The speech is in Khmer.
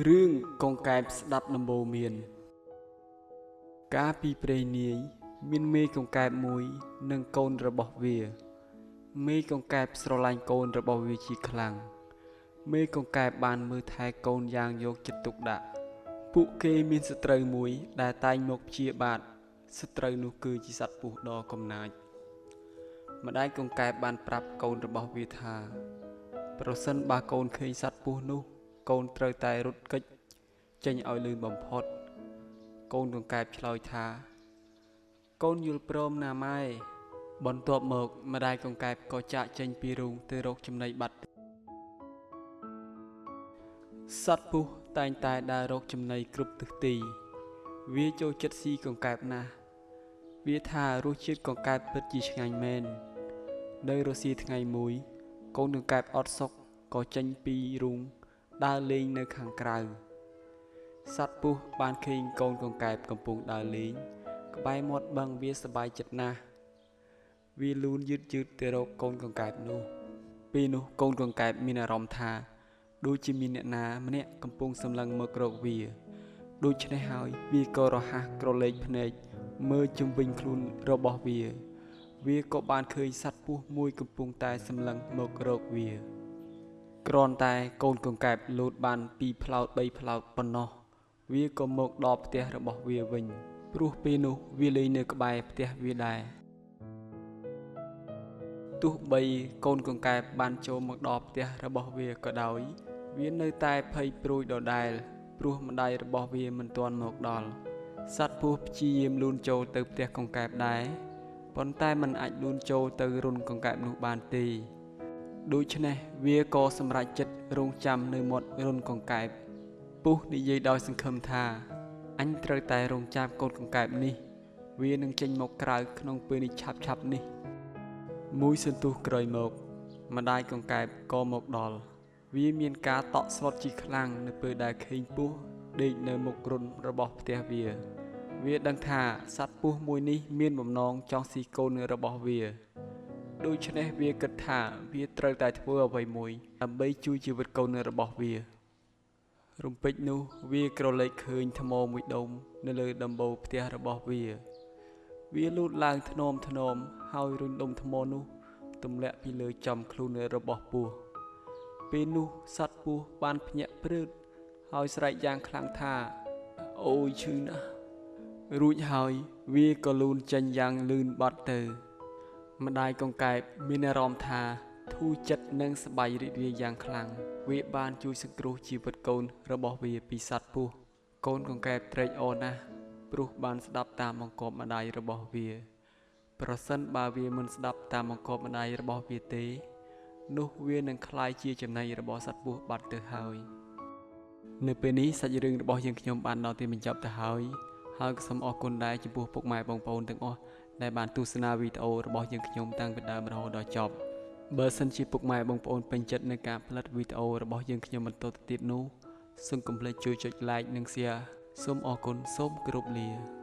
រឿងកងកែបស្ដាប់ដំបូន្មានកាលពីព្រេងនាយមានមេកងកែបមួយនិងកូនរបស់វាមេកងកែបស្រឡាញ់កូនរបស់វាជាខ្លាំងមេកងកែបបានមើលថែកូនយ៉ាងយកចិត្តទុកដាក់ពួកគេមានសត្រូវមួយដែលតែងមកព្យាបាទសត្រូវនោះគឺជាសត្វពស់ដ៏កំណាចម្ដាយកងកែបបានប្រាប់កូនរបស់វាថាប្រសិនបើកូនឃើញសត្វពស់នោះកូនត្រូវតែរត់គេចចេញឲ្យលឿនបំផុតកូនកង្កែបឆ្លើយថាកូនយល់ព្រមណាម៉ែបន្ទាប់មកម្ដាយកង្កែបក៏ចាកចេញពីរូងទៅរកចំណីបាត់សត្វពស់តែងតែដើររកចំណីគ្រប់ទិសទីវាចូលចិត្តស៊ីកង្កែបណាស់វាថារសជាតិកង្កែបពិតជាឆ្ងាញ់មែននៅរសៀលថ្ងៃមួយកូនកង្កែបអត់សុខក៏ចេញពីរូងដើរលេងនៅខាងក្រៅសត្វពស់បានឃើញកូនកង្កែបកំពុងដើរលេងក្បែរមាត់បឹងវាសប្បាយចិត្តណាស់វាលូនយឺតទៅរកកូនកង្កែបនោះពេលនោះកូនកង្កែបមានអារម្មណ៍ថាដូចជាមានអ្នកណាម្នាក់កំពុងសម្លឹងមករកវាដូច្នេះហើយវាក៏រហ័សក្រឡេកភ្នែកមើលជុំវិញខ្លួនរបស់វាក៏បានឃើញសត្វពស់មួយកំពុងតែសម្លឹងមករកវាគ្រាន់តែកូនកង្កែបលោតបាន2ផ្លោត3ផ្លោតប៉ុណ្ណោះវាក៏មកដល់ផ្ទះរបស់វាវិញព្រោះពេលនោះវាលេងនៅក្បែរផ្ទះវាដែរទោះបីកូនកង្កែបបានចូលមកដល់ផ្ទះរបស់វាក៏ដោយវានៅតែភ័យព្រួយដដែលព្រោះម្ដាយរបស់វាមិនទាន់មកដល់សត្វពស់ព្យាយាមលូនចូលទៅផ្ទះកង្កែបដែរប៉ុន្តែมันអាចលូនចូលទៅរុនកង្កែបនោះបានទេដូច្នេះវាក៏សម្រេចចិត្តរងចាំនៅមាត់រុនកង្កែបពស់និយាយដោយសង្ឃឹមថាអញត្រូវតែរងចាំកូនកង្កែបនេះវានឹងចេញមកក្រៅក្នុងពេលនេះឆាប់នេះមួយសន្ទុះក្រោយមកម្ដាយកង្កែបក៏មកដល់វាមានការតក់ស្លុតជាខ្លាំងនៅពេលដែលឃើញពស់ដេកនៅមុខរុនរបស់ផ្ទះវាដឹងថាសត្វពស់មួយនេះមានបំណងចង់ស៊ីកូនរបស់វាដូច្នេះវាគិតថាវាត្រូវតែធ្វើអ្វីមួយដើម្បីជួយជីវិតកូនរបស់វារំពេចនោះវាក្រឡេកឃើញថ្មមួយដុំនៅលើដំបូលផ្ទះរបស់វាលូតឡើងថ្នមហើយរុញដុំថ្មនោះទម្លាក់ពីលើចំខ្លួនរបស់ពស់ពេលនោះសត្វពស់បានភ្ញាក់ព្រឺតហើយស្រែកយ៉ាងខ្លាំងថាអូយឈឺណាស់រួចហើយវាក៏លូនចេញយ៉ាងលឿនបាត់ទៅម្ដាយកង្កែបមានអារម្មណ៍ថាធូរចិត្តនិងសប្បាយរីករាយយ៉ាងខ្លាំងវាបានជួយសង្គ្រោះជីវិតកូនរបស់វាពីសត្វពស់កូនកង្កែបត្រេកអរណាស់ព្រោះបានស្ដាប់តាមបង្គាប់ម្ដាយរបស់វាប្រសិនបើវាមិនស្ដាប់តាមបង្គាប់ម្ដាយរបស់វាទេនោះវានឹងក្លាយជាចំណីរបស់សត្វពស់បាត់ទៅហើយនៅពេលនេះសាច់រឿងរបស់យើងខ្ញុំបានដល់ទីបញ្ចប់ទៅហើយក៏សូមអរគុណដែរចំពោះពុកម៉ែបងប្អូនទាំងអស់ដែលបានទស្សនាវីដេអូរបស់យើងខ្ញុំតាំងពីដើមរហូតដល់ចប់បើសិនជាពុកម៉ែបងប្អូនពេញចិត្តនឹងការផលិតវីដេអូរបស់យើងខ្ញុំបន្តទៅទៀតនោះសូមកុំភ្លេចជួយចុច like និង share សូមអរគុណសូមគោរពលា